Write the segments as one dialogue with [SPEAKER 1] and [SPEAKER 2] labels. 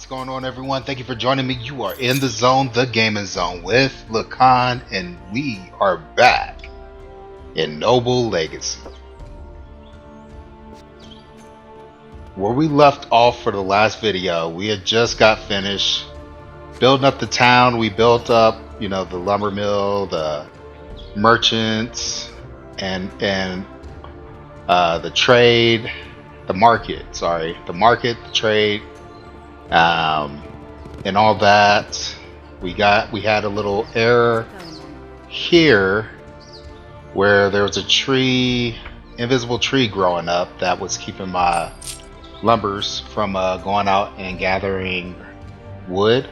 [SPEAKER 1] What's going on, everyone? Thank you for joining me. You are in the zone, the gaming zone, with Lacan, and we are back in Noble Legacy. Where we left off for the last video, we had just got finished building up the town. We built up, the lumber mill, the merchants, and the trade, the market. The market, the trade. And all that. We had a little error here where there was a invisible tree growing up that was keeping my lumbers from going out and gathering wood.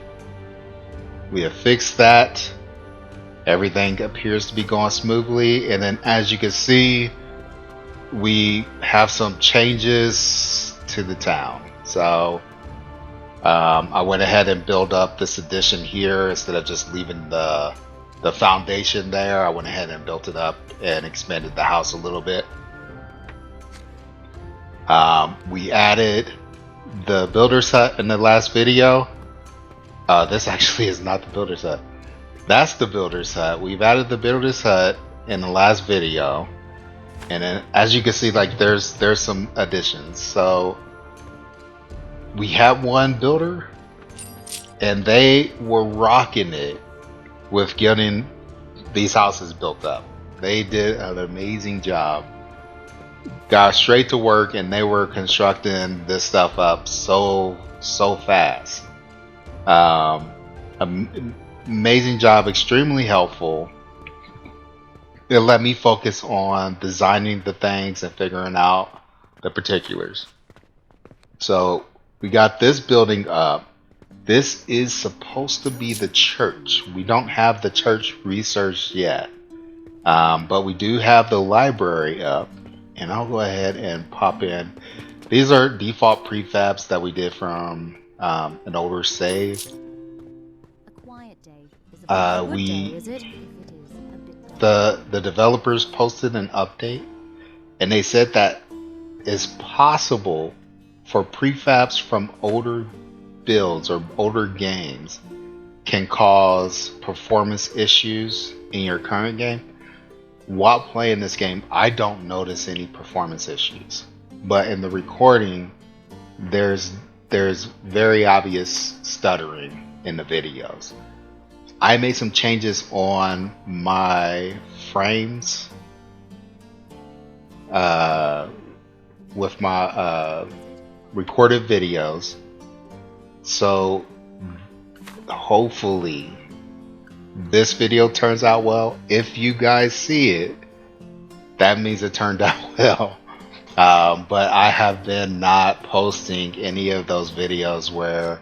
[SPEAKER 1] We have fixed that. Everything appears to be going smoothly, and then as you can see, we have some changes to the town. So I went ahead and built up this addition here instead of just leaving the foundation there. I went ahead and built it up and expanded the house a little bit. We added the builder's hut in the last video. This actually is not the builder's hut. That's the builder's hut. We've added the builder's hut in the last video, and then as you can see, there's some additions. So we have one builder, and they were rocking it with getting these houses built up. They did an amazing job. Got straight to work, and they were constructing this stuff up so fast. Amazing job, extremely helpful. It let me focus on designing the things and figuring out the particulars. So we got this building up. This is supposed to be the church. We don't have the church researched yet, but we do have the library up, and I'll go ahead and pop in. These are default prefabs that we did from an older save. The developers posted an update, and they said that it's possible for prefabs from older builds or older games can cause performance issues in your current game. While playing this game, I don't notice any performance issues, but in the recording, there's very obvious stuttering in the videos. I made some changes on my frames with my recorded videos, so hopefully this video turns out well. If you guys see it, that means it turned out well. But I have been not posting any of those videos where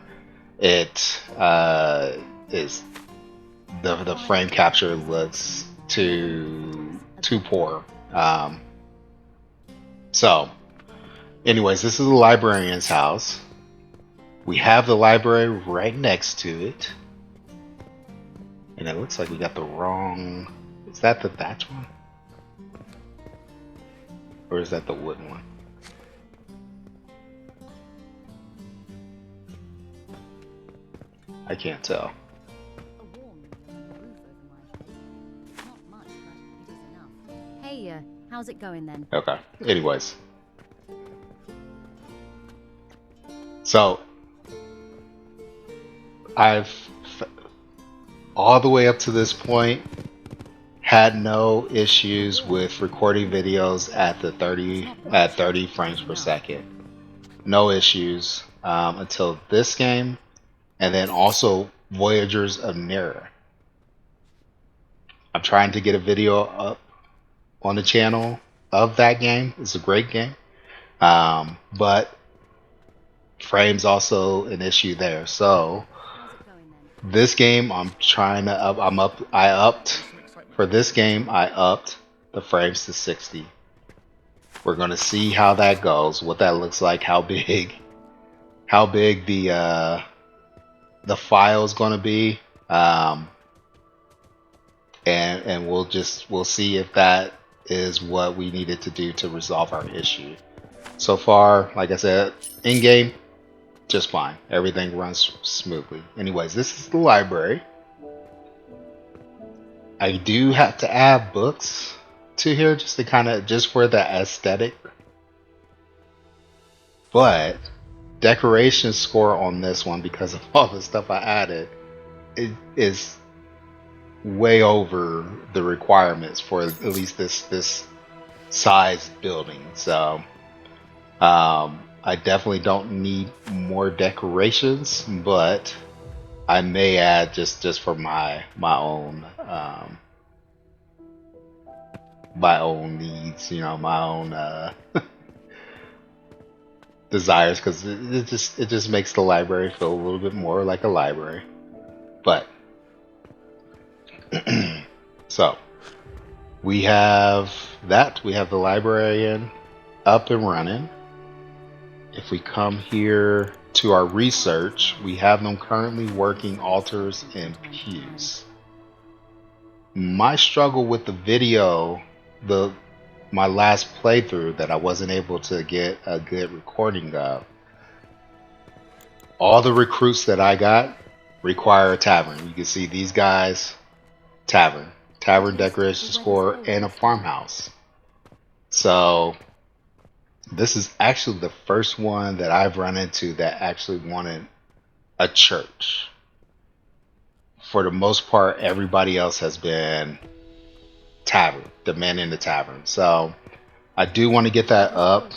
[SPEAKER 1] it is the frame capture looks too poor. So anyways, this is the librarian's house. We have the library right next to it, and it looks like we got the wrong. Is that the thatch one, or is that the wooden one? I can't tell.
[SPEAKER 2] Hey, how's it going then?
[SPEAKER 1] Okay. Anyways, so I've all the way up to this point had no issues with recording videos at 30 frames per second. No issues until this game, and then also Voyagers of Nera. I'm trying to get a video up on the channel of that game. It's a great game, but frames also an issue there. So this game, I upped for this game. I upped the frames to 60. We're gonna see how that goes, what that looks like, how big the file is gonna be, and we'll see if that is what we needed to do to resolve our issue. So far, like I said, in game just fine. Everything runs smoothly. Anyways, this is the library. I do have to add books to here just to just for the aesthetic. But decoration score on this one, because of all the stuff I added, it is way over the requirements for at least this size building. So I definitely don't need more decorations, but I may add just for my own needs, my own desires, because it just makes the library feel a little bit more like a library. But so we have the librarian up and running. If we come here to our research, we have them currently working altars and pews. My struggle with the video, my last playthrough that I wasn't able to get a good recording of, all the recruits that I got require a tavern. You can see these guys, tavern decoration score, and a farmhouse. So this is actually the first one that I've run into that actually wanted a church. For the most part, everybody else has been tavern, demanding the tavern. So I do want to get that up,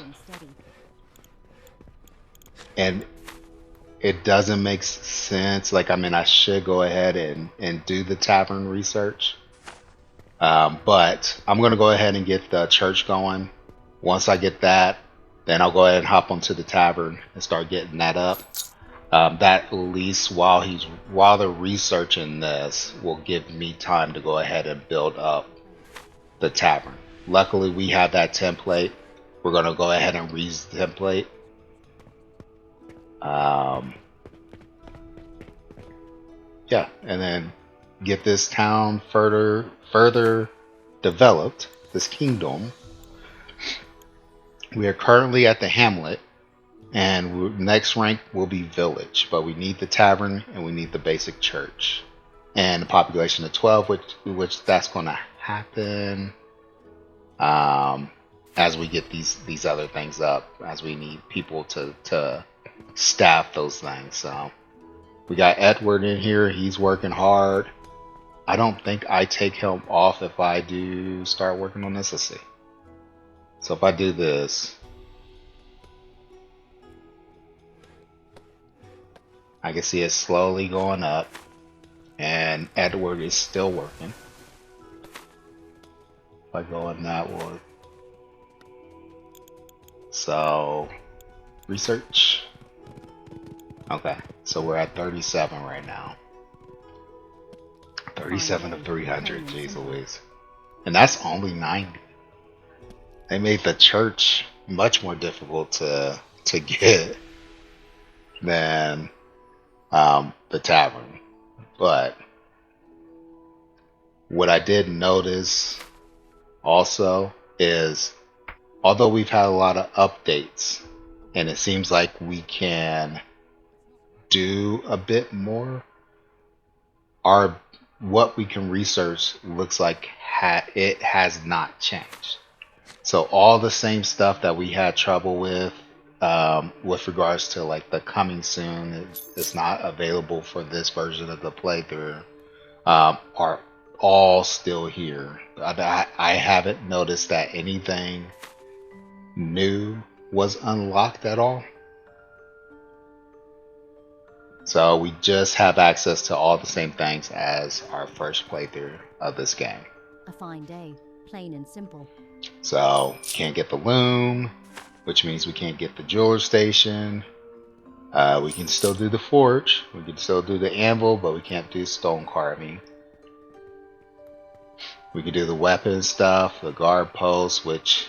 [SPEAKER 1] and it doesn't make sense. I should go ahead and do the tavern research, but I'm going to go ahead and get the church going. Once I get that, then I'll go ahead and hop onto the tavern and start getting that up. That at least while they're researching this will give me time to go ahead and build up the tavern. Luckily, we have that template. We're going to go ahead and reuse the template. Yeah, and then get this town further developed, this kingdom. We are currently at the hamlet, and next rank will be village, but we need the tavern and we need the basic church, and a population of 12, which that's going to happen as we get these other things up, as we need people to staff those things. So we got Edward in here. He's working hard. I don't think I take him off if I do start working on this. Let's see. So if I do this, I can see it slowly going up, and Edward is still working. If I go in that one, so research. Okay, so we're at 37 right now. 37 of 300, jeez Louise. And that's only 90. They made the church much more difficult to get than the tavern. But what I did notice also is, although we've had a lot of updates, and it seems like we can do a bit more, what we can research looks like it has not changed. So all the same stuff that we had trouble with regards to like the coming soon, it's not available for this version of the playthrough, are all still here. I haven't noticed that anything new was unlocked at all. So we just have access to all the same things as our first playthrough of this game.
[SPEAKER 2] A fine day, plain and simple.
[SPEAKER 1] So can't get the loom, which means we can't get the jeweler station. We can still do the forge. We can still do the anvil, but we can't do stone carving. We can do the weapon stuff, the guard post, which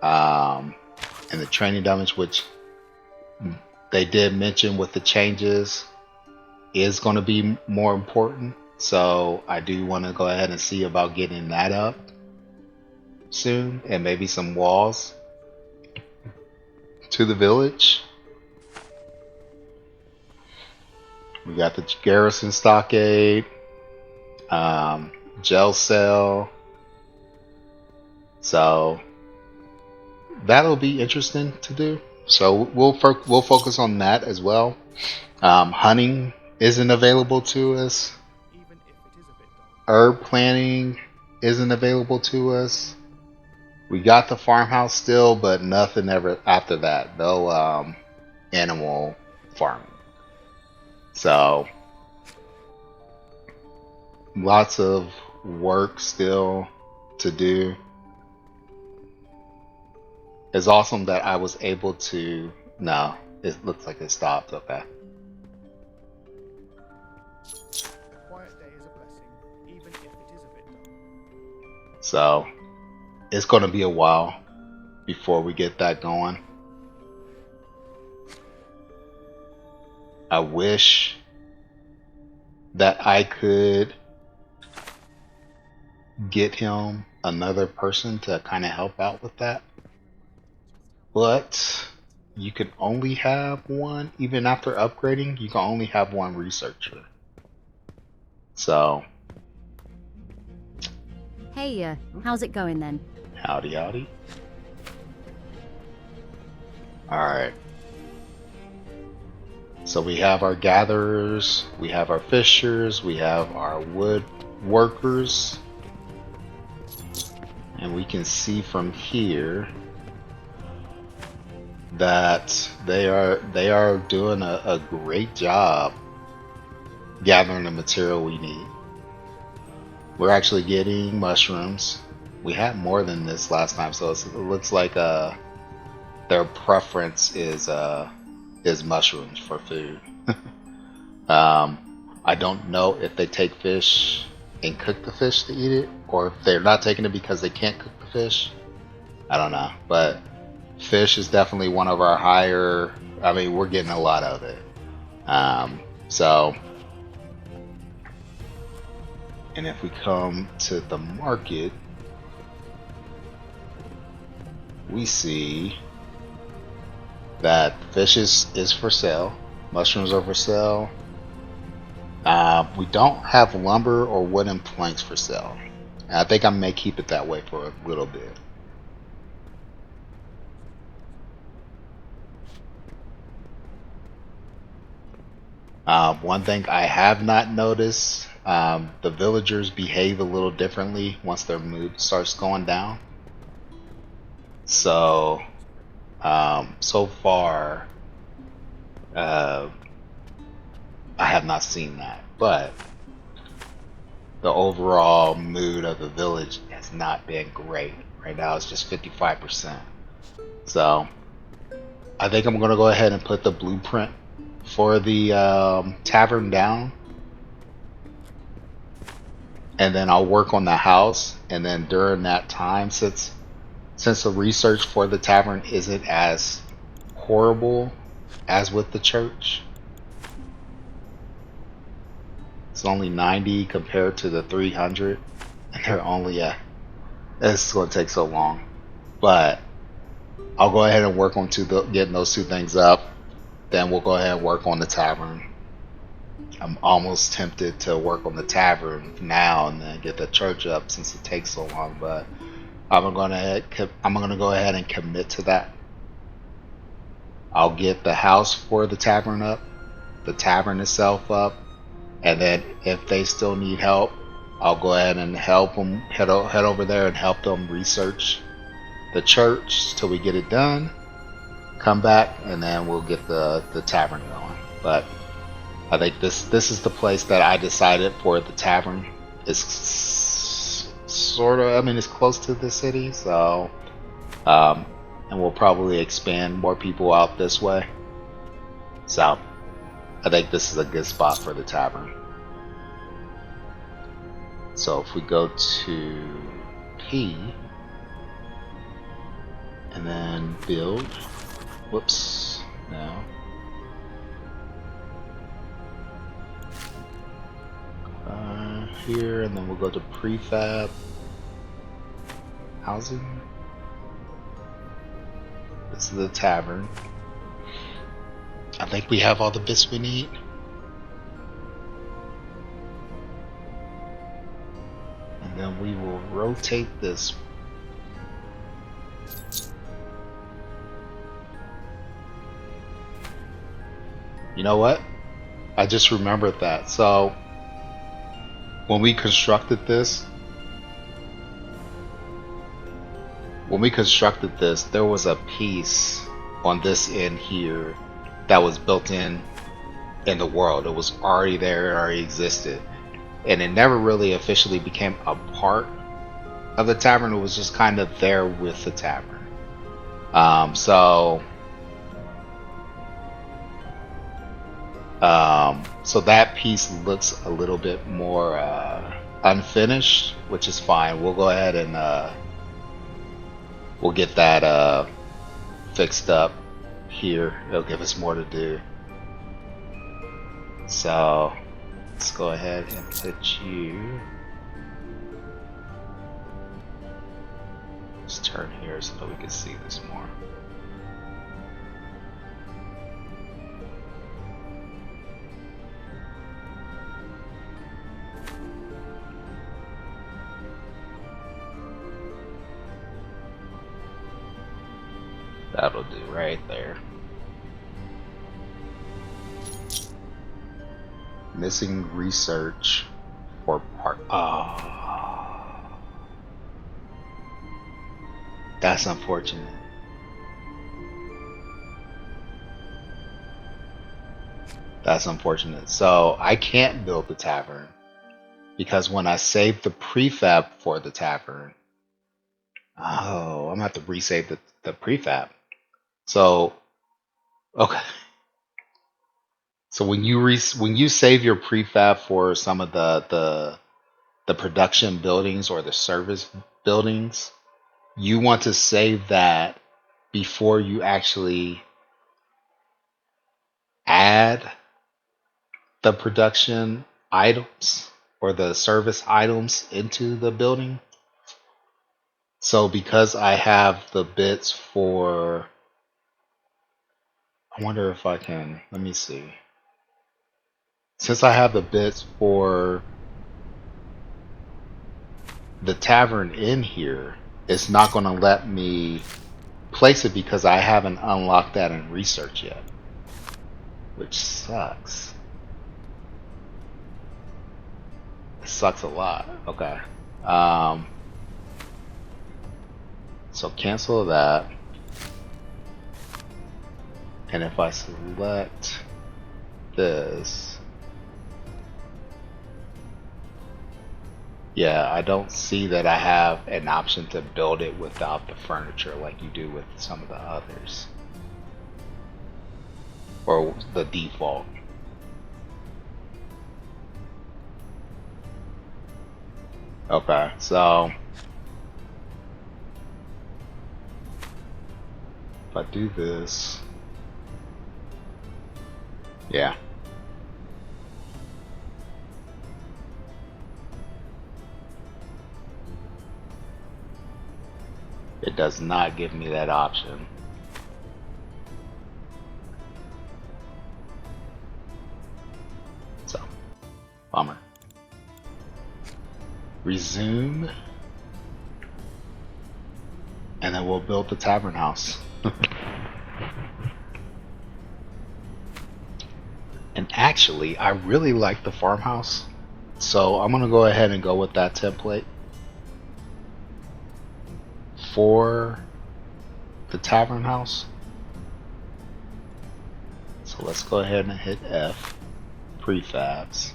[SPEAKER 1] and the training damage, which they did mention with the changes is going to be more important. So I do want to go ahead and see about getting that up soon, and maybe some walls to the village. We got the garrison stockade, jail cell. So that'll be interesting to do. So we'll focus on that as well. Hunting isn't available to us. Herb planting isn't available to us. We got the farmhouse still, but nothing ever after that. No animal farming. So lots of work still to do. It's awesome that I was able to. No, it looks like it stopped. Okay.
[SPEAKER 3] A quiet day is a blessing, even if it is a bit dull.
[SPEAKER 1] So it's going to be a while before we get that going. I wish that I could get him another person to kind of help out with that. But you can only have one, even after upgrading, you can only have one researcher. So,
[SPEAKER 2] Hey, how's it going then?
[SPEAKER 1] howdy howdy. Alright. So we have our gatherers, we have our fishers, we have our wood workers. And we can see from here that they are doing a great job gathering the material we need. We're actually getting mushrooms. We had more than this last time, so it looks like their preference is mushrooms for food. I don't know if they take fish and cook the fish to eat it, or if they're not taking it because they can't cook the fish. I don't know, but fish is definitely one of our higher. I mean, we're getting a lot of it. So, and if we come to the market, we see that fish is for sale, mushrooms are for sale. We don't have lumber or wooden planks for sale. And I think I may keep it that way for a little bit. One thing I have not noticed, the villagers behave a little differently once their mood starts going down. So, so far, I have not seen that. But the overall mood of the village has not been great. Right now it's just 55%. So, I think I'm going to go ahead and put the blueprint for the tavern down, and then I'll work on the house. And then during that time, since the research for the tavern isn't as horrible as with the church, it's only 90 compared to the 300, and they're only it's going to take so long. But I'll go ahead and work on getting those two things up. Then we'll go ahead and work on the tavern. I'm almost tempted to work on the tavern now and then get the church up since it takes so long, but I'm gonna go ahead and commit to that. I'll get the house for the tavern up, the tavern itself up, and then if they still need help, I'll go ahead and help them head over there and help them research the church till we get it done. Come back, and then we'll get the tavern going. But I think this is the place that I decided for the tavern. It's sort of, I mean, it's close to the city, so and we'll probably expand more people out this way. So I think this is a good spot for the tavern. So if we go to P and then build. Whoops, no. Here, and then we'll go to prefab housing. This is the tavern. I think we have all the bits we need. And then we will rotate this. You know what? I just remembered that. So when we constructed this, there was a piece on this end here that was built in the world. It was already there, it already existed. And it never really officially became a part of the tavern. It was just kind of there with the tavern. So that piece looks a little bit more unfinished, which is fine. We'll go ahead and we'll get that fixed up here. It'll give us more to do. So let's go ahead and put you. Let's turn here so that we can see this more. That'll do right there. Missing research for part. Oh, that's unfortunate. That's unfortunate. So I can't build the tavern because when I save the prefab for the tavern, oh, I'm gonna have to resave the prefab. So, okay. So when you save your prefab for some of the production buildings or the service buildings, you want to save that before you actually add the production items or the service items into the building. So because I have the bits for, I wonder if I can, let me see. Since I have the bits for the tavern in here, it's not going to let me place it because I haven't unlocked that in research yet, which sucks. It sucks a lot. Okay. So cancel that. And if I select this, yeah, I don't see that I have an option to build it without the furniture like you do with some of the others. Or the default. Okay, so if I do this, yeah. It does not give me that option. So, bummer. Resume. And then we'll build the tavern house. And actually, I really like the farmhouse. So I'm going to go ahead and go with that template for the tavern house. So let's go ahead and hit F, prefabs,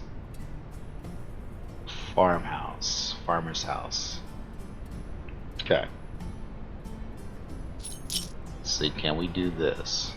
[SPEAKER 1] farmhouse, farmer's house. Okay. Let's see, can we do this?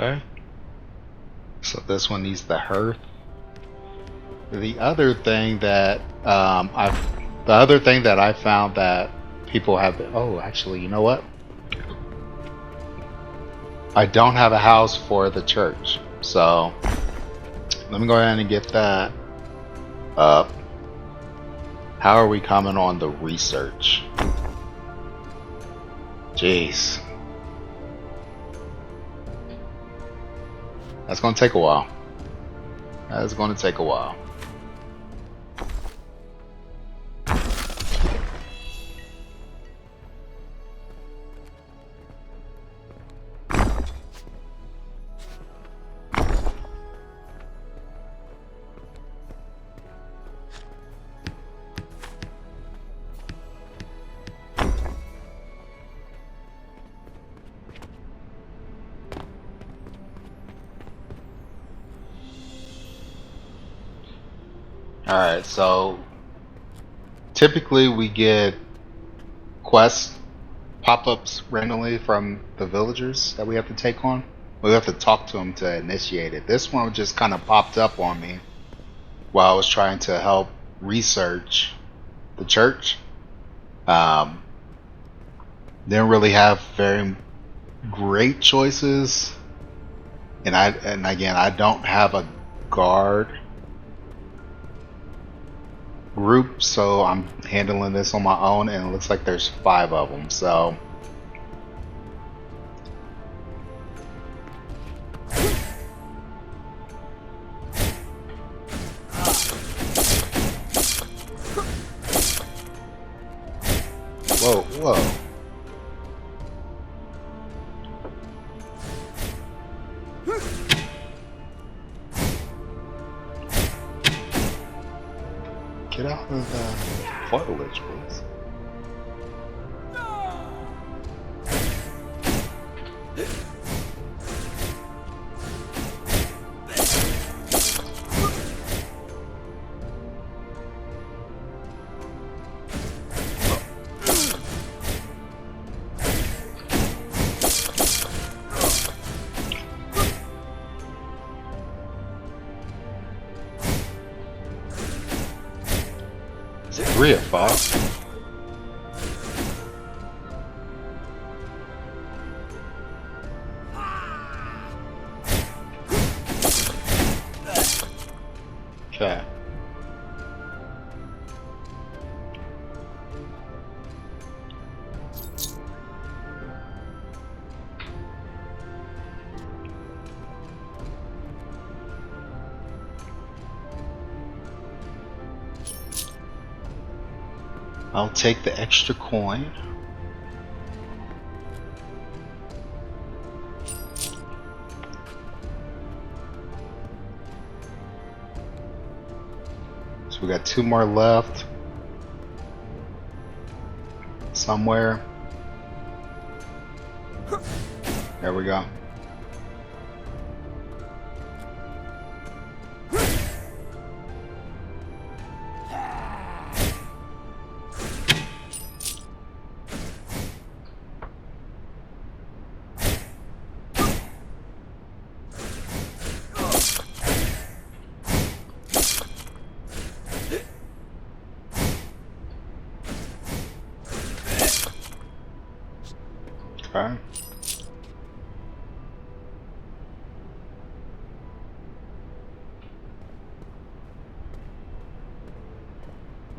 [SPEAKER 1] Okay. So this one needs the hearth. The other thing that I found that people have. Oh, actually, you know what? I don't have a house for the church, so let me go ahead and get that up. How are we coming on the research? Jeez. That's going to take a while. That's going to take a while. Alright, so typically we get quest pop-ups randomly from the villagers that we have to take on. We have to talk to them to initiate it. This one just kind of popped up on me while I was trying to help research the church. Didn't really have very great choices, and again I don't have a guard group, so I'm handling this on my own, and it looks like there's 5 of them. So whoa. Get out of the foliage, please. Is it 3 or 5? Okay. I'll take the extra coin. So we got 2 more left. Somewhere. There we go. Okay.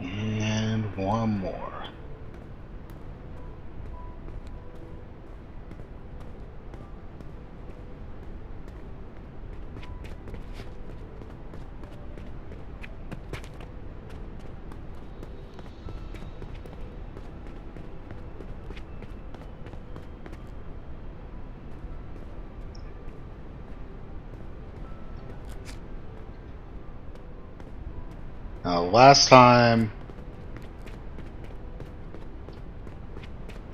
[SPEAKER 1] And 1 more. Now, last time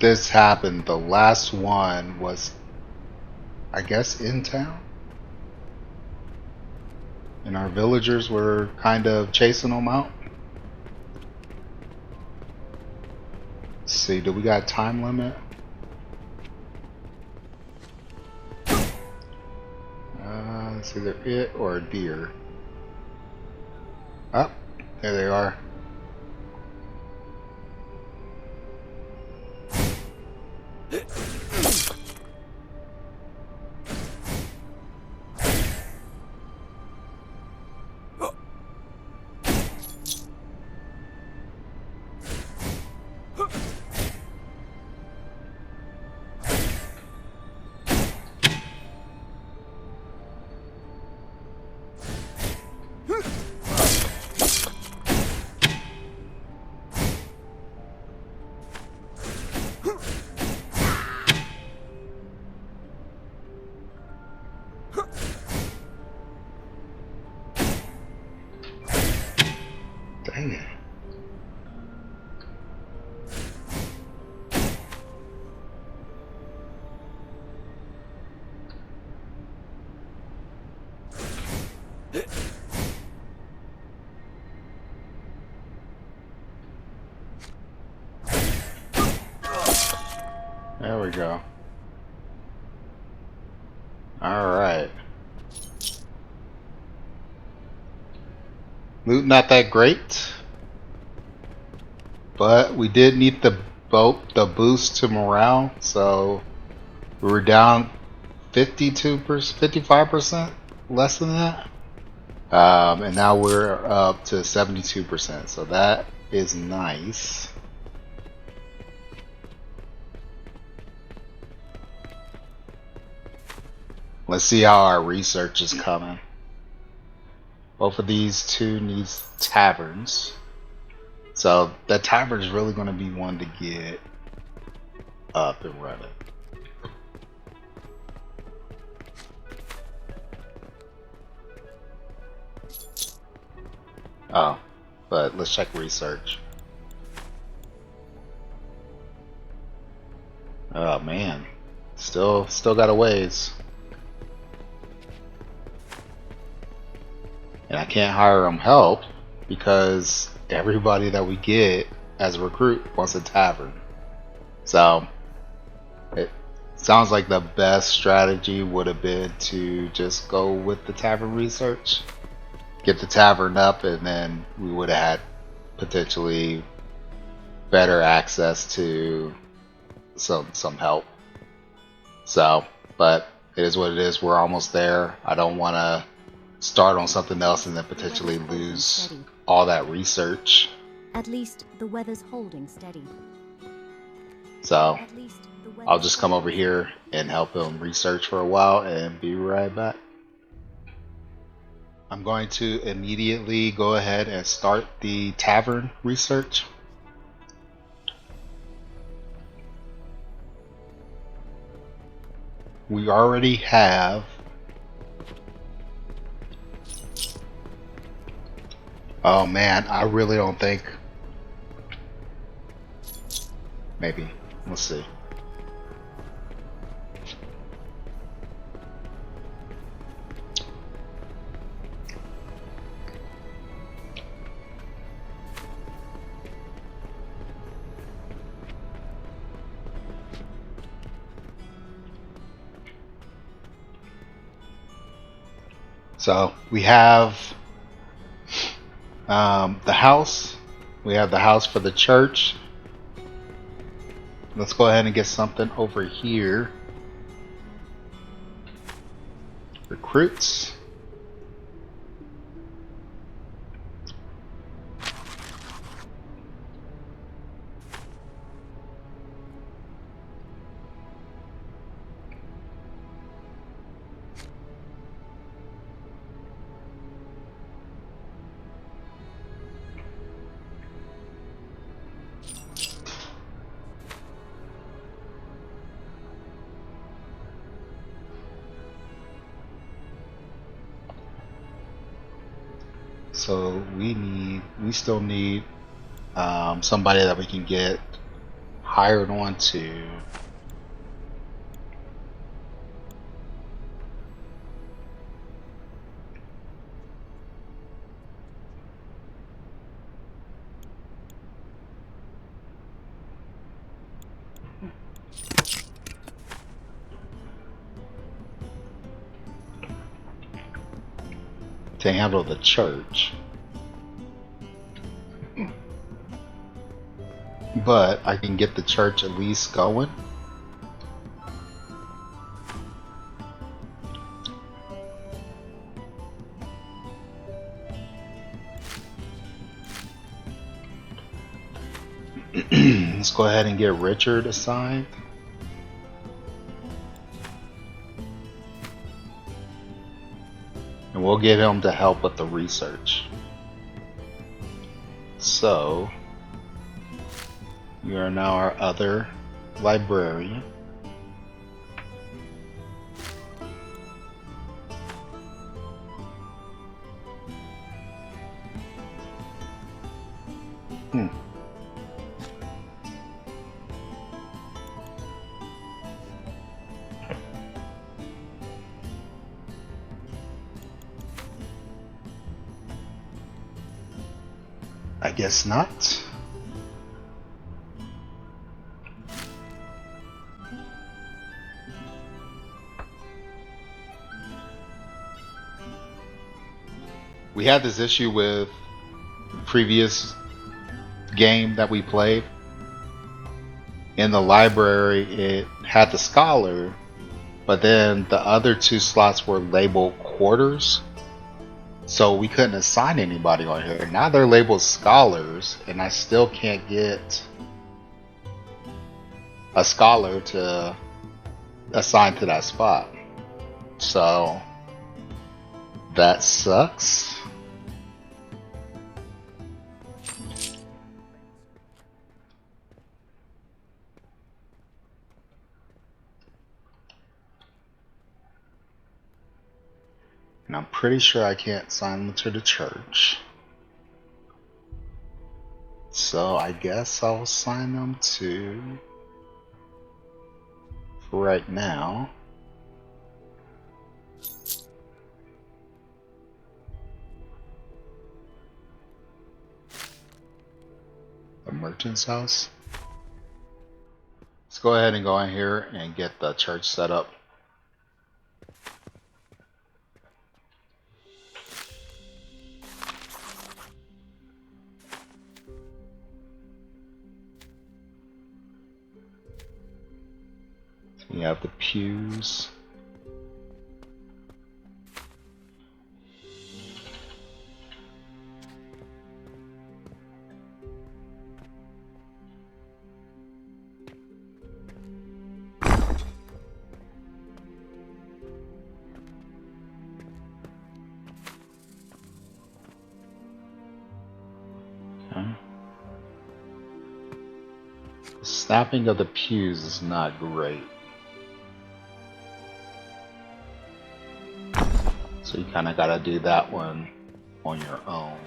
[SPEAKER 1] this happened, the last one was, I guess, in town? And our villagers were kind of chasing them out. Let's see, do we got a time limit? It's either it or a deer. Oh, there they are. Dang it. There we go. Alright. Loot not that great. But we did need the boost to morale, so we were down 52%, 55% less than that. And now we're up to 72%, so that is nice. Let's see how our research is coming. Both of these two needs taverns. So that tavern is really going to be one to get up and running. Oh, but let's check research. Oh man, still got a ways. And I can't hire them help because everybody that we get as a recruit wants a tavern. So it sounds like the best strategy would have been to just go with the tavern research, get the tavern up, and then we would have had potentially better access to some help. So, but it is what it is. We're almost there. I don't want to start on something else and then potentially lose all that research.
[SPEAKER 2] At least the weather's holding steady.
[SPEAKER 1] So I'll just come over here and help him research for a while and be right back. I'm going to immediately go ahead and start the tavern research. We already have oh man, I really don't think. Maybe. Let's see. So we have the house. We have the house for the church. Let's go ahead and get something over here. Recruits. So we still need somebody that we can get hired on to to handle the church. But I can get the church at least going. Let's go ahead and get Richard assigned. And we'll get him to help with the research. So, you are now our other librarian. I guess not. We had this issue with the previous game that we played. In the library, it had the scholar, but then the other two slots were labeled quarters. So we couldn't assign anybody on here. Now they're labeled scholars, and I still can't get a scholar to assign to that spot. So that sucks. And I'm pretty sure I can't sign them to the church. So I guess I'll sign them to, for right now, the merchant's house. Let's go ahead and go in here and get the church set up. You have the pews. Okay. The snapping of the pews is not great. So you kind of got to do that one on your own.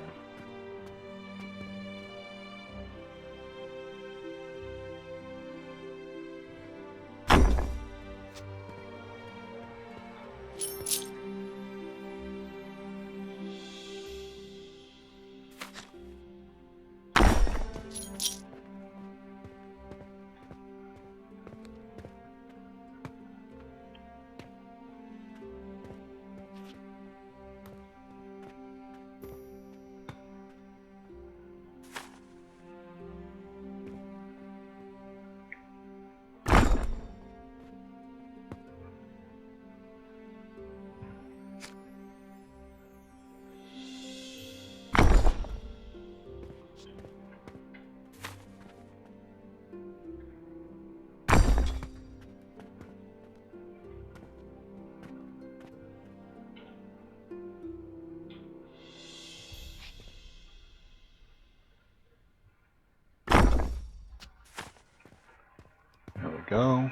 [SPEAKER 1] There we go.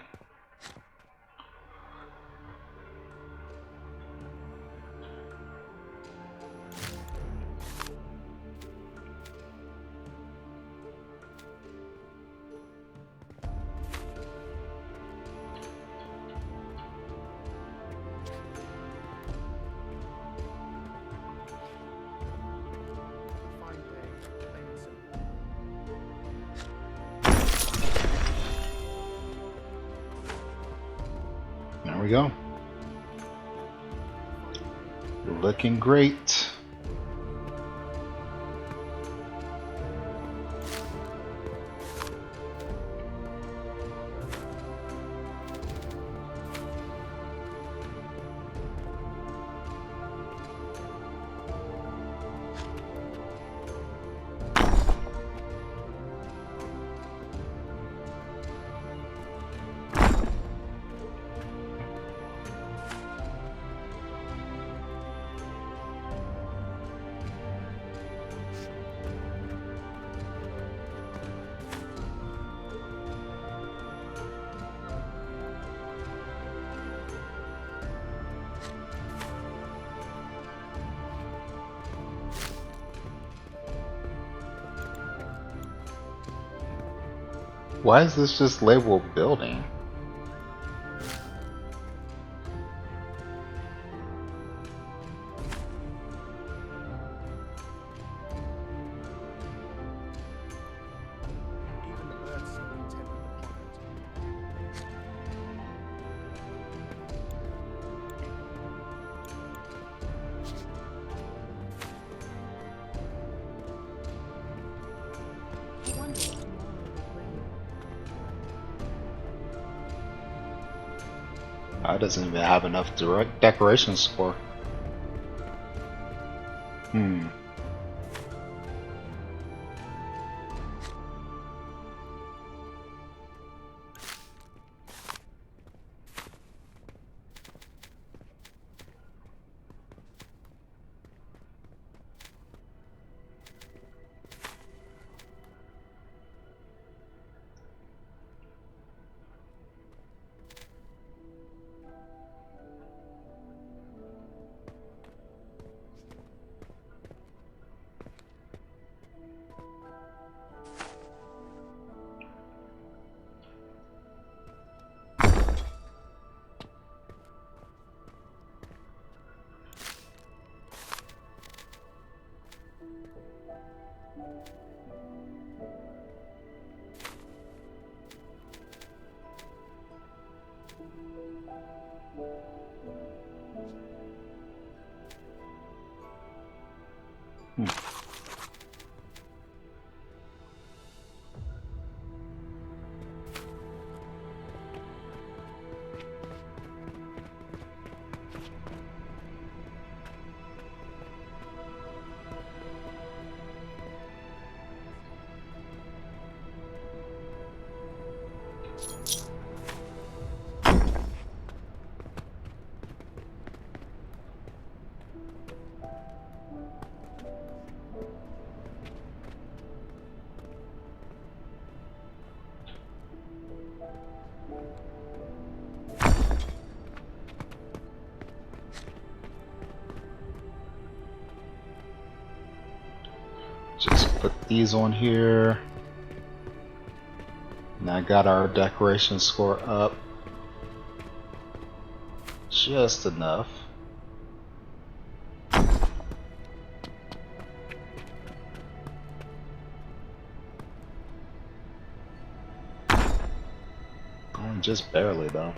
[SPEAKER 3] Fine day, plain and simple.
[SPEAKER 1] There we go. Looking great. Why is this just labeled building?
[SPEAKER 3] Even the birds seem content with the quiet.
[SPEAKER 2] I wonder what tomorrow will bring.
[SPEAKER 1] I doesn't even have enough direct decorations for. Hmm. Just put these on here. And I got our decoration score up just enough. Just barely though.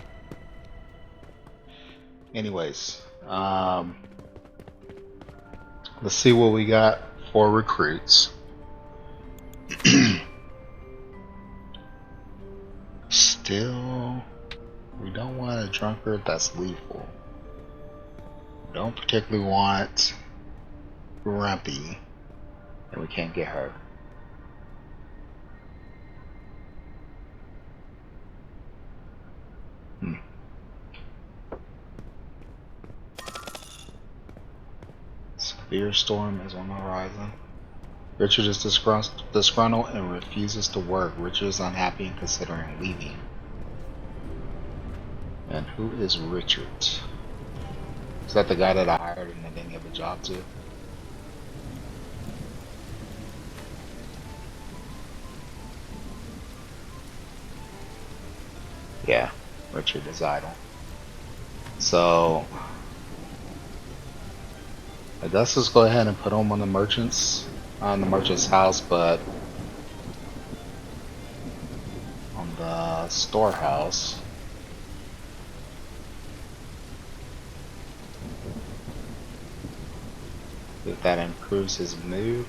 [SPEAKER 1] Anyways, let's see what we got for recruits. Still, we don't want a drunkard that's lethal. We don't particularly want grumpy, and we can't get her. Severe storm is on the horizon. Richard is disgruntled and refuses to work. Richard is unhappy and considering leaving. And who is Richard? Is that the guy that I hired and I didn't give a job to? Yeah, Richard is idle. So I guess let's go ahead and put him on the merchant's house, but on the storehouse. If that improves his mood.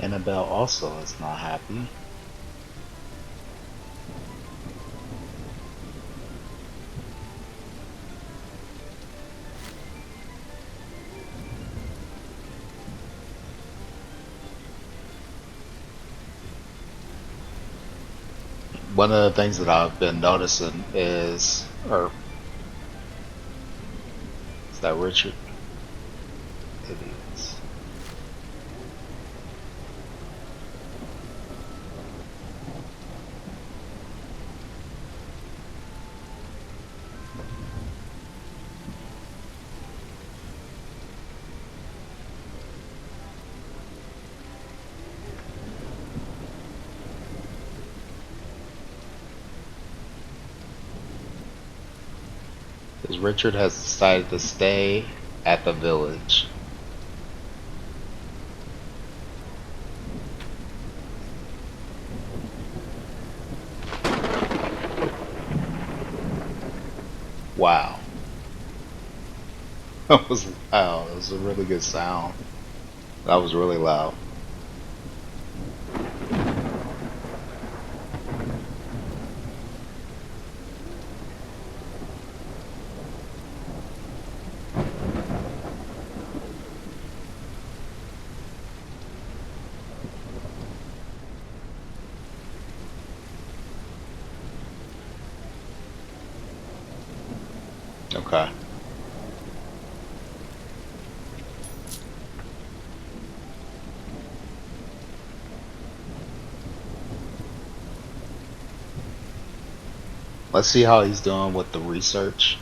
[SPEAKER 1] Annabelle also is not happy. One of the things that I've been noticing is, or that Richard? Idiots. Because Richard has decided to stay at the village. Wow. That was loud. That was a really good sound. That was really loud. Okay. Let's see how he's doing with the research.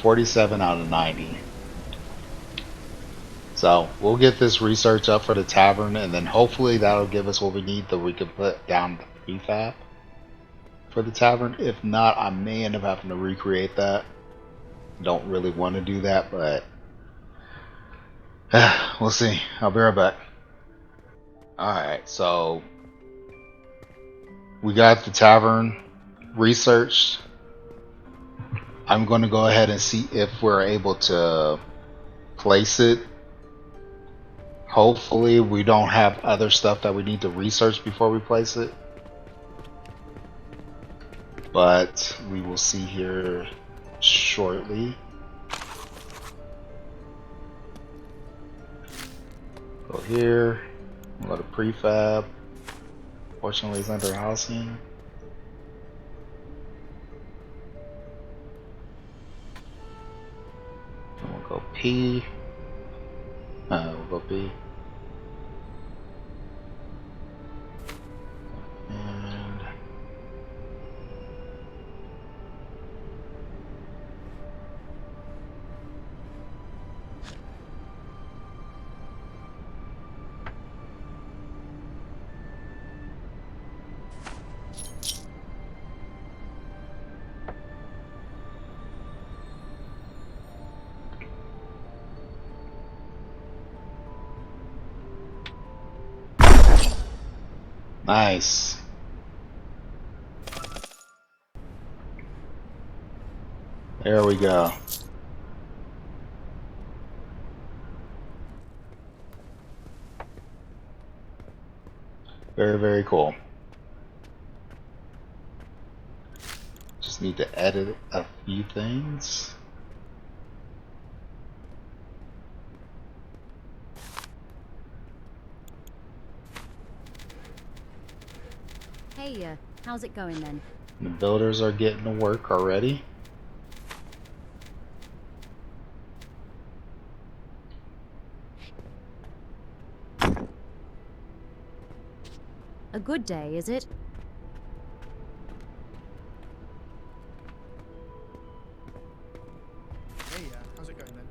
[SPEAKER 1] 47 out of 90. So we'll get this research up for the tavern, and then hopefully that'll give us what we need that we can put down the prefab for the tavern. If not, I may end up having to recreate that. Don't really want to do that, but we'll see. I'll be right back. Alright, so we got the tavern researched. I'm going to go ahead and see if we're able to place it. Hopefully we don't have other stuff that we need to research before we place it. But we will see here shortly. Go here. Go to prefab. Fortunately, it's under housing. And we'll go P. We'll go B. And nice. There we go. Very, very cool. Just need to edit a few things.
[SPEAKER 2] Hey, how's it going then?
[SPEAKER 1] The builders are getting to work already.
[SPEAKER 2] A good day, is it?
[SPEAKER 3] Hey, how's it going then?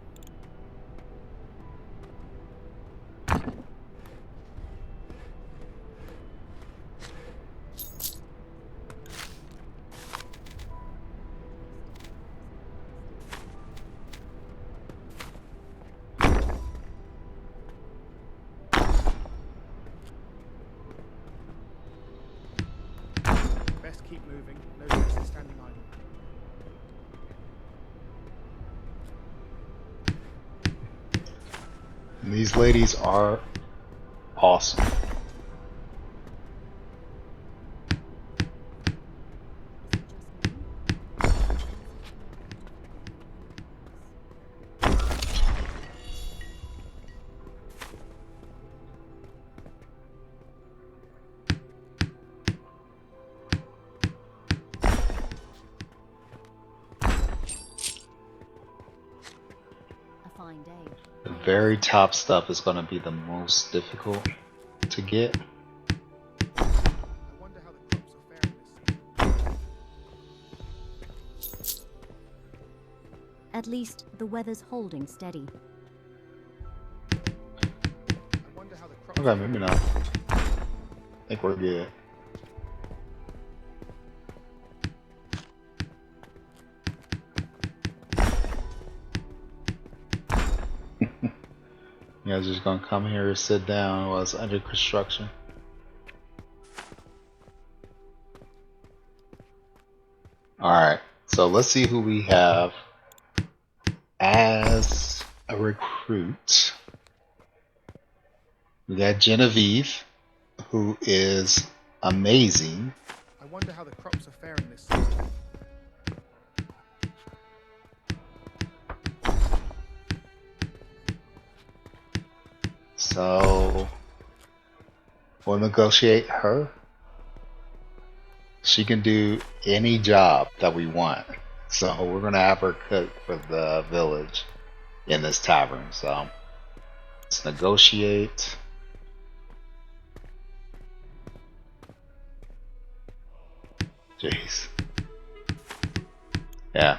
[SPEAKER 3] Best keep moving. No sense in standing idle.
[SPEAKER 1] And these ladies are awesome. very top stuff is going to be the most difficult to get.
[SPEAKER 3] I wonder how the crops are faring this season.
[SPEAKER 2] At least the weather's holding steady.
[SPEAKER 3] I wonder how the crops
[SPEAKER 1] Okay,
[SPEAKER 3] are
[SPEAKER 1] maybe
[SPEAKER 3] faring.
[SPEAKER 1] not. I think we're good. You guys just gonna come here and sit down while it's under construction? Alright, so let's see who we have as a recruit. We got Genevieve, who is amazing.
[SPEAKER 3] I wonder how the crops are faring this season.
[SPEAKER 1] So we'll negotiate her. She can do any job that we want. So we're gonna have her cook for the village in this tavern. So let's negotiate. Jeez. Yeah,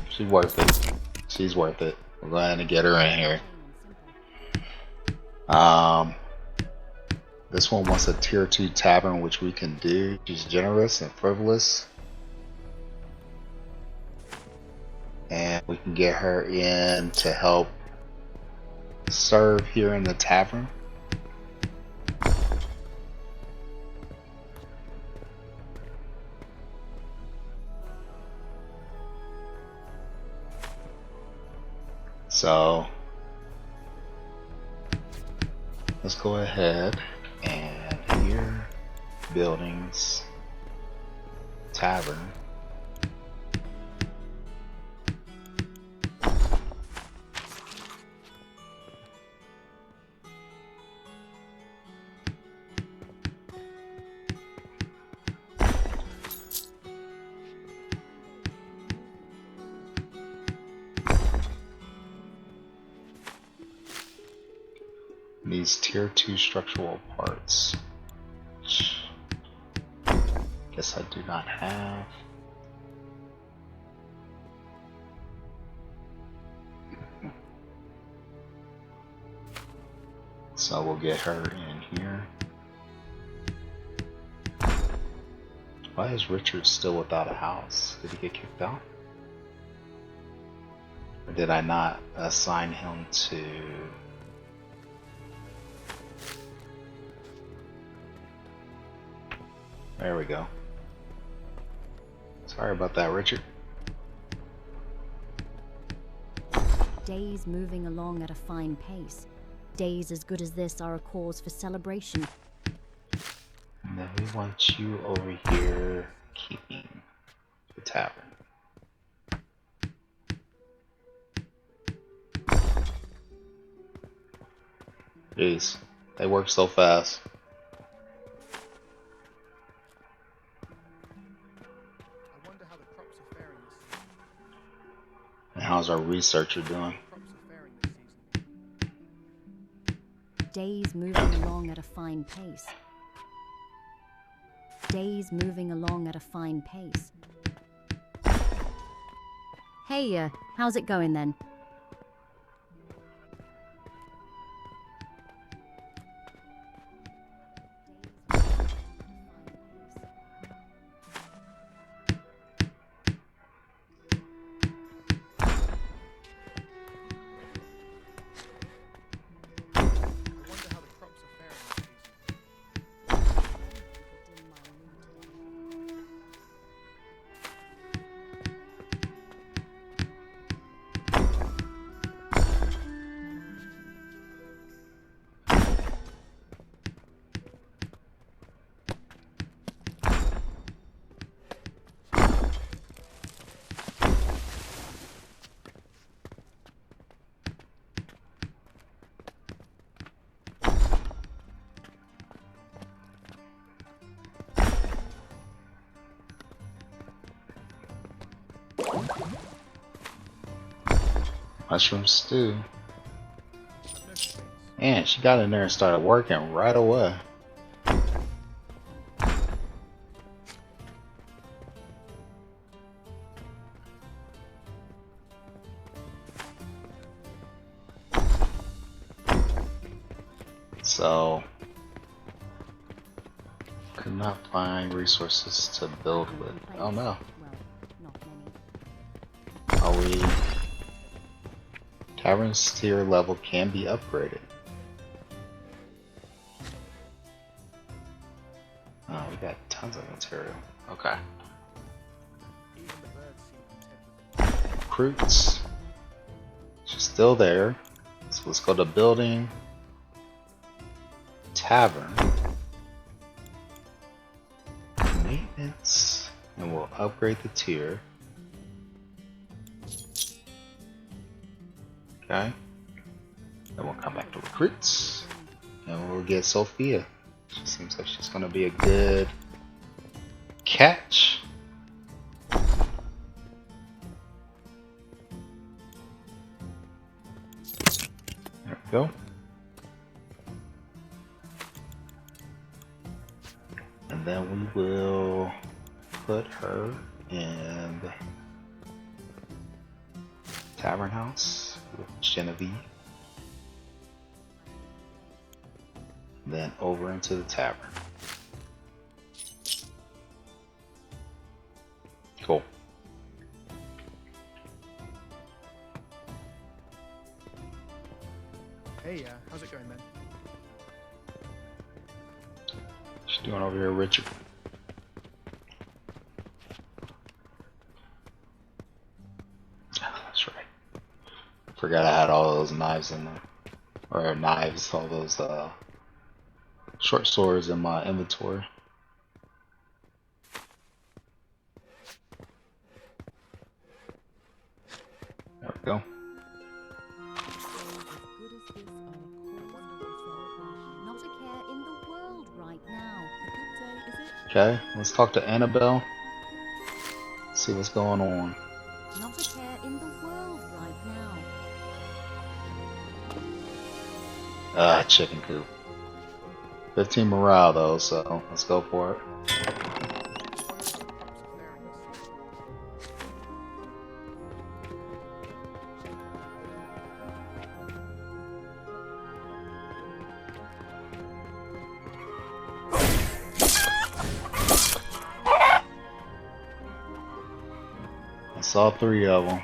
[SPEAKER 1] she's worth it. She's worth it. We're going to get her in here. This one wants a tier 2 tavern, which we can do. She's generous and frivolous. And we can get her in to help serve here in the tavern. So let's go ahead and here, buildings, tavern. Needs tier 2 structural parts, which guess I do not have. So we'll get her in here. Why is Richard still without a house? Did he get kicked out? Or did I not assign him to... There we go. Sorry about that, Richard.
[SPEAKER 2] Days moving along at a fine pace. Days as good as this are a cause for celebration.
[SPEAKER 1] And then we want you over here keeping the tavern. Jeez, they work so fast.
[SPEAKER 3] I wonder how the crops are faring this season.
[SPEAKER 1] And how's our researcher doing?
[SPEAKER 3] Crops are faring this season.
[SPEAKER 2] Days moving along at a fine pace. Days moving along at a fine pace. Hey, how's it going then?
[SPEAKER 3] I wonder how the crops are faring this season.
[SPEAKER 1] Mushroom stew. And she got in there and started working right away. So, could not find resources to build with. Oh no.
[SPEAKER 2] Well, not many.
[SPEAKER 1] Are we? Tavern's tier level can be upgraded. Oh, we got tons of material. Okay.
[SPEAKER 3] Even the birds seem content with
[SPEAKER 1] Recruits. She's still there. So let's go to building. Tavern. Maintenance. And we'll upgrade the tier. Okay. Then we'll come back to recruits. And we'll get Sophia. She seems like she's gonna be a good catch. There we go. And then we will put her in the Tavern House with Genevieve. Then over into the tavern. Cool.
[SPEAKER 3] Hey, how's it going then?
[SPEAKER 1] What's she doing over here, Richard? That's right. Forgot I had all those knives in there. Or knives, all those short swords in my inventory. There we go.
[SPEAKER 2] Not a care in the world right now. A good day, is it?
[SPEAKER 1] Okay, let's talk to Annabelle. See what's going on.
[SPEAKER 2] Not a care in the world right now.
[SPEAKER 1] Chicken coop. 15 morale though, so let's go for it. I saw 3 of them.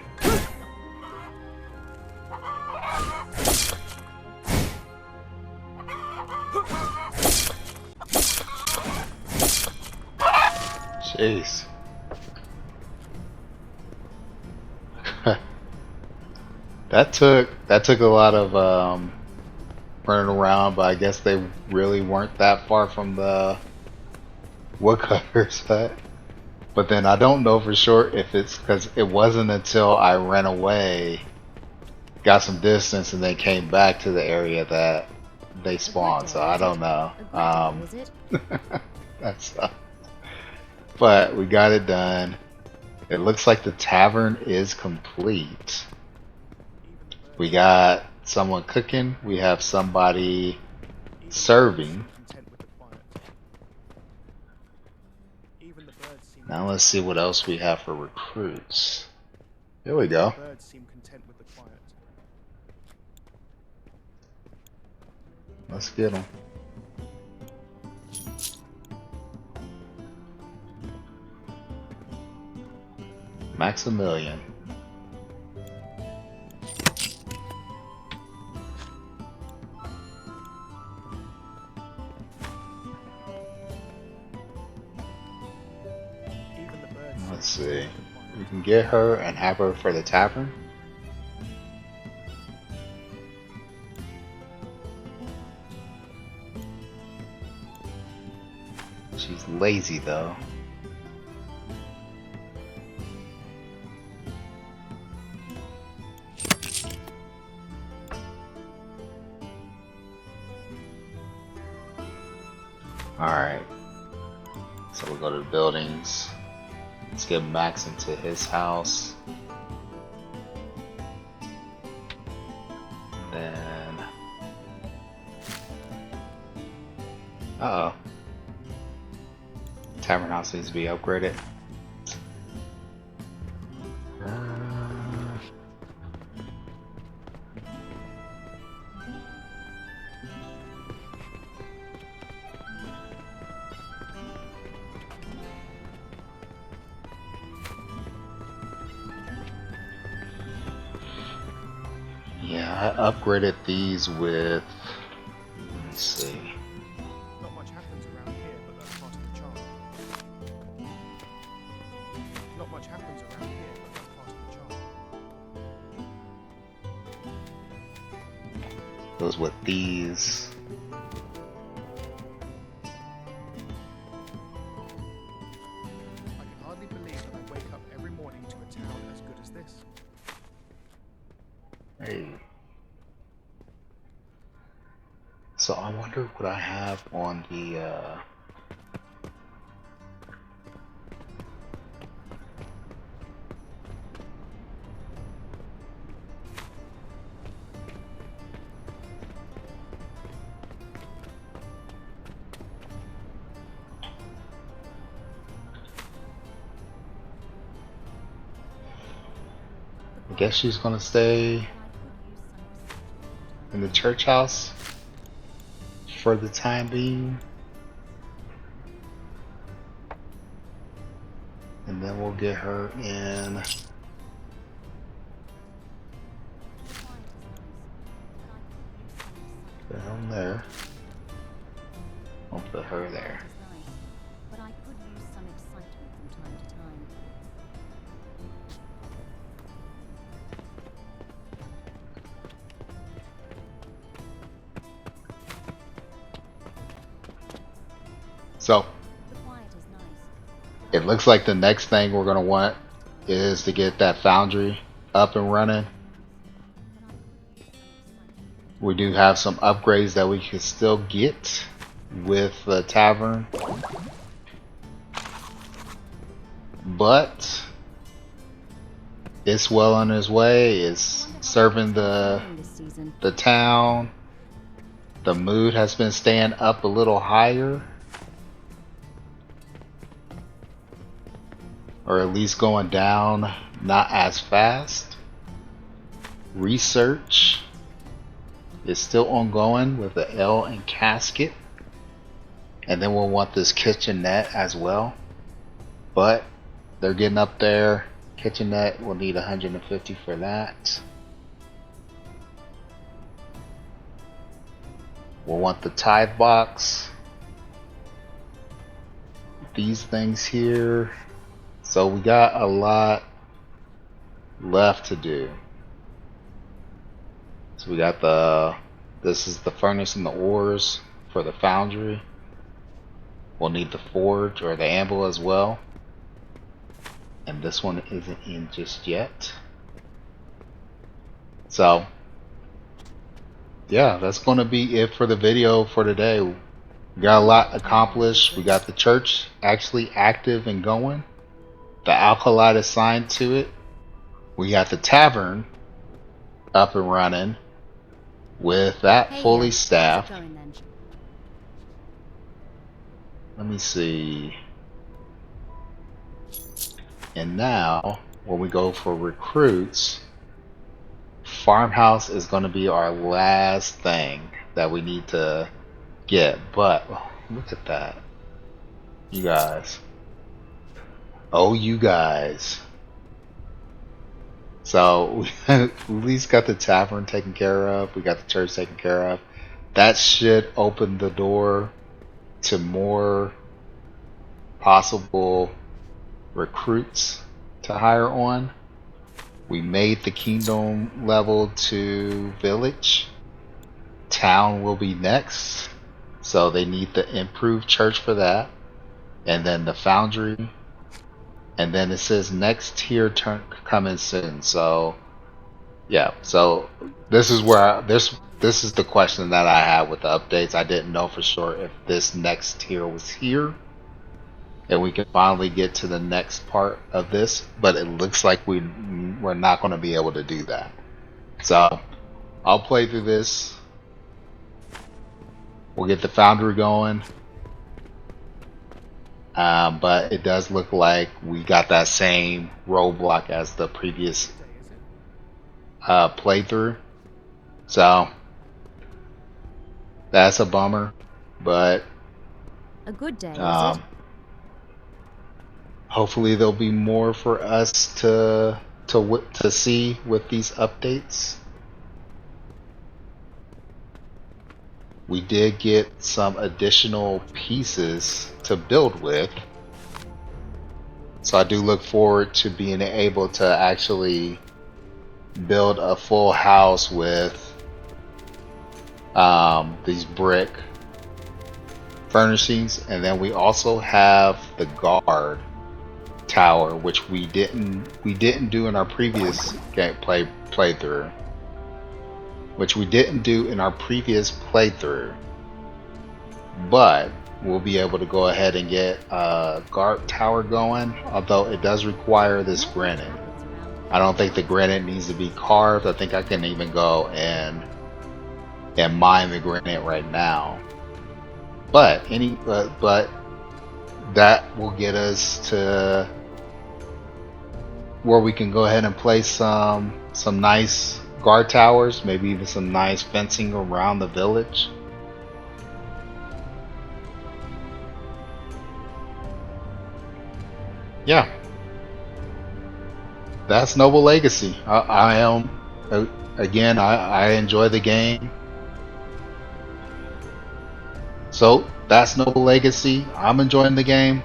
[SPEAKER 1] Jeez. that took a lot of running around, but I guess they really weren't that far from the woodcutter's hut. But then I don't know for sure if it's because it wasn't until I ran away, got some distance, and then came back to the area that they spawned. So I don't know.
[SPEAKER 2] Is it?
[SPEAKER 1] That sucks. But we got it done. It looks like the tavern is complete. We got someone cooking. We have somebody serving. Now let's see what else we have for recruits. Here we go.
[SPEAKER 3] Birds seem content with the quiet.
[SPEAKER 1] Let's get them. Maximilian.
[SPEAKER 3] Even the birds
[SPEAKER 1] Let's
[SPEAKER 3] seem
[SPEAKER 1] see.
[SPEAKER 3] content with the
[SPEAKER 1] We
[SPEAKER 3] quiet.
[SPEAKER 1] can get her and have her for the tavern. She's lazy though. Alright. So we'll go to the buildings. Let's get Max into his house. Then Uh oh. Tavern house needs to be upgraded. Yeah, I upgraded these with. Let's see.
[SPEAKER 3] Not much happens around here, but that's part of the charm. Not much happens around here, but that's part of the charm.
[SPEAKER 1] Goes with these.
[SPEAKER 3] I can hardly believe that I wake up every morning to a town as good as this.
[SPEAKER 1] Hey. So I wonder what I have on the I guess she's gonna stay in the church house for the time being. And then we'll get her in. Put her there. I'll put her there.
[SPEAKER 2] But I could use some excitement from time to time.
[SPEAKER 1] So
[SPEAKER 2] The quiet is nice.
[SPEAKER 1] it looks like the next thing we're gonna want is to get that foundry up and running. We do have some upgrades that we can still get with the tavern, but it's well on its way. It's serving the
[SPEAKER 2] This season.
[SPEAKER 1] town. The mood has been staying up a little higher, or at least going down not as fast. Research is still ongoing with the L and casket, and then we'll want this kitchenette as well, but they're getting up there. Kitchenette will need 150 for that. We'll want the tithe box, these things here. So we got a lot left to do. So we got this is the furnace and the ores for the foundry. We'll need the forge or the anvil as well. And this one isn't in just yet. So yeah, that's going to be it for the video for today. We got a lot accomplished. We got the church actually active and going. The alkali assigned to it. We got the tavern up and running with that
[SPEAKER 2] Hey,
[SPEAKER 1] fully
[SPEAKER 2] how's it
[SPEAKER 1] staffed.
[SPEAKER 2] going then?
[SPEAKER 1] Let me see. And now, when we go for recruits, farmhouse is going to be our last thing that we need to get. But look at that, you guys. Oh, you guys. So we at least got the tavern taken care of. We got the church taken care of. That should open the door to more possible recruits to hire on. We made the kingdom level to village. Town will be next. So they need the improved church for that. And then the foundry. And then it says next tier turn coming soon. So yeah, so this is where this is the question that I had with the updates. I didn't know for sure if this next tier was here and we can finally get to the next part of this, but it looks like we're not going to be able to do that. So I'll play through this. We'll get the foundry going, But it does look like we got that same roadblock as the previous playthrough. So that's a bummer. But
[SPEAKER 2] A good day, is
[SPEAKER 1] um,
[SPEAKER 2] it?
[SPEAKER 1] hopefully there'll be more for us to see with these updates. We did get some additional pieces to build with, so I do look forward to being able to actually build a full house with these brick furnishings. And then we also have the guard tower, which we didn't do in our previous playthrough. But we'll be able to go ahead and get a guard tower going, although it does require this granite. I don't think the granite needs to be carved. I think I can even go and mine the granite right now. But that will get us to where we can go ahead and place some nice guard towers, maybe even some nice fencing around the village. Yeah, that's Noble Legacy. I am again. I enjoy the game. So that's Noble Legacy. I'm enjoying the game.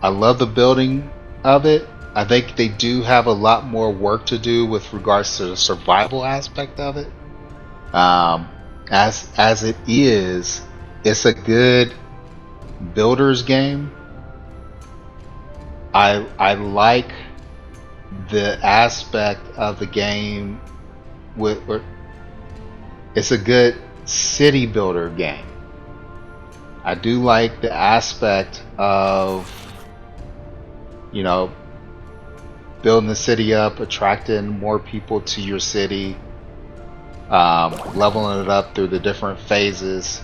[SPEAKER 1] I love the building of it. I think they do have a lot more work to do with regards to the survival aspect of it. As it is, it's a good builder's game. I like the aspect of the game with it's a good city builder game. I do like the aspect of, you know, building the city up, attracting more people to your city, leveling it up through the different phases,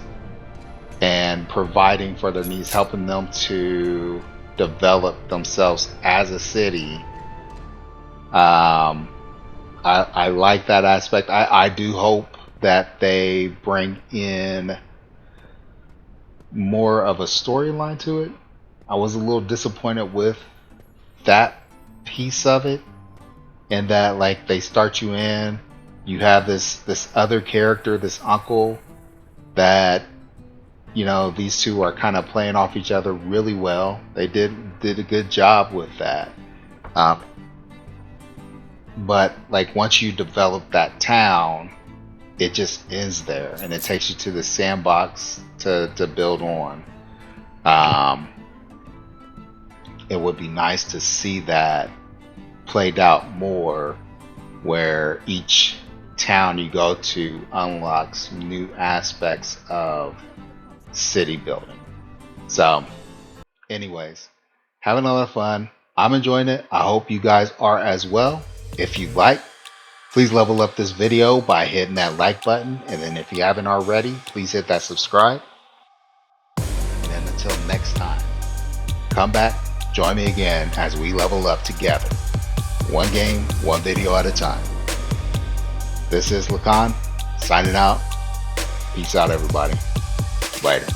[SPEAKER 1] and providing for their needs, helping them to develop themselves as a city. I like that aspect. I do hope that they bring in more of a storyline to it. I was a little disappointed with that piece of it, and that like they start you in, you have this other character, this uncle, that, you know, these two are kind of playing off each other really well. They did a good job with that. But like once you develop that town, it just ends there, and it takes you to the sandbox to build on. It would be nice to see that played out more, where each town you go to unlocks new aspects of city building. So anyways, having a lot of fun. I'm enjoying it. I hope you guys are as well. If you like, please level up this video by hitting that like button, and then if you haven't already, please hit that subscribe. And then until next time, come back, join me again as we level up together. One game, one video at a time. This is Lacan, signing out. Peace out, everybody. Later.